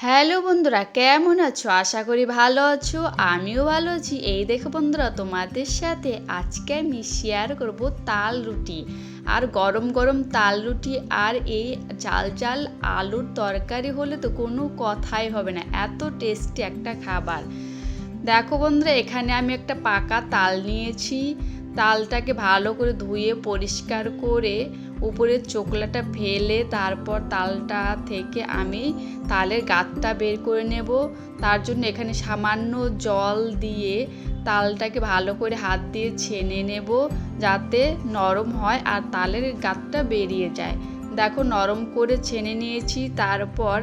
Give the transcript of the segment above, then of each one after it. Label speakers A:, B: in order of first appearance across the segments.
A: Hello বন্ধুরা, কেমন আছো? আশা করি ভালো আছো। আমিও ভালো আছি। এই দেখো বন্ধুরা, তোমাদের সাথে আজকে আমি শেয়ার করব তাল রুটি। আর গরম গরম তাল রুটি আর এই ঝাল ঝাল আলুর তরকারি হলে তো কোনো কথাই হবে না, এত টেস্টি একটা খাবার। দেখো বন্ধুরা, এখানে আমি একটা পাকা তাল নিয়েছি। তালটাকে ভালো করে ধুয়ে পরিষ্কার করে উপরের চোকলাটা ফেলে তারপর তালটা থেকে আমি তালের গাঁটটা বের করে নেব। তার জন্য এখানে সামান্য জল দিয়ে তালটাকে ভালো করে হাত দিয়ে ছেনে নেব, যাতে নরম হয় আর তালের গাঁটটা বেরিয়ে যায়। দেখো, নরম করে ছেনে নিয়েছি। তারপর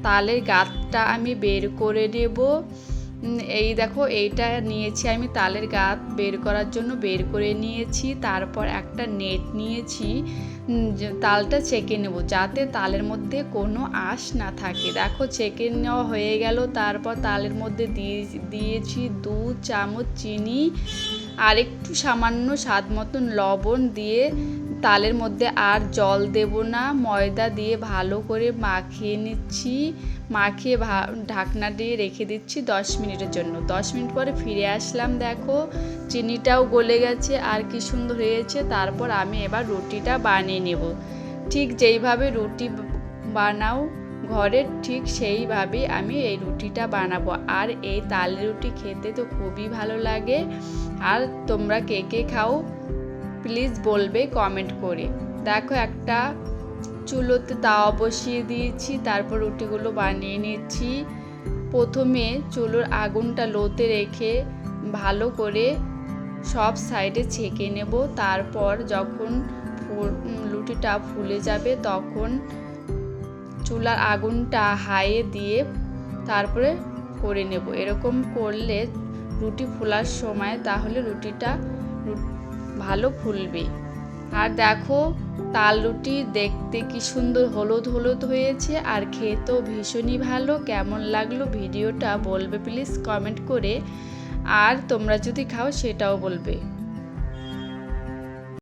A: তালের গাঁটটা আমি বের করে নেব। এই দেখো, এইটা নিয়েছি আমি তালের গাঁট বের করার জন্য, বের করে নিয়েছি। তারপর একটা নেট নিয়েছি, তালটা ছেঁকে নেব যাতে তালের মধ্যে কোনো আঁশ না থাকে। দেখো, ছেঁকে নেওয়া হয়ে গেল। তারপর তালের মধ্যে দিয়েছি 2 চামচ চিনি আর একটু সামান্য স্বাদ মতন লবণ দিয়ে তালের মধ্যে আর জল দেব না, ময়দা দিয়ে ভালো করে মাখিয়ে নিচ্ছি। মাখিয়ে ঢাকনা দিয়ে রেখে দিচ্ছি 10 মিনিটের জন্য। 10 মিনিট পরে ফিরে আসলাম। দেখো, চিনিটাও গলে গেছে আর কি সুন্দর হয়েছে। তারপর আমি এবার রুটিটা বানিয়ে নেব। ঠিক যেইভাবে রুটি বানাও ঘরে, ঠিক সেইভাবেই আমি এই রুটিটা বানাবো। আর এই তালের রুটি খেতে তো খুবই ভালো লাগে। আর তোমরা কে কে খাও প্লিজ বলবে কমেন্ট করে। দেখো, একটা চুলোতে তাওয়া বসিয়ে দিয়েছি, তারপর রুটিগুলো বানিয়ে নিচ্ছি। প্রথমে চুলোর আগুনটা লোতে রেখে ভালো করে সব সাইডে ছেঁকে নেব। তারপর যখন রুটিটা ফুলে যাবে তখন চুলার আগুনটা হাইয়ে দিয়ে তারপরে করে নেব। এরকম করলে রুটি ফোলার সময় তাহলে রুটিটা ভালো ফুলবে। আর দেখো, তাল রুটি দেখতে কি সুন্দর হলুদ হলুদ হয়েছে আর খেতেও ভীষণই ভালো। কেমন লাগলো ভিডিওটা বলবে প্লিজ কমেন্ট করে। আর তোমরা যদি খাও সেটাও বলবে।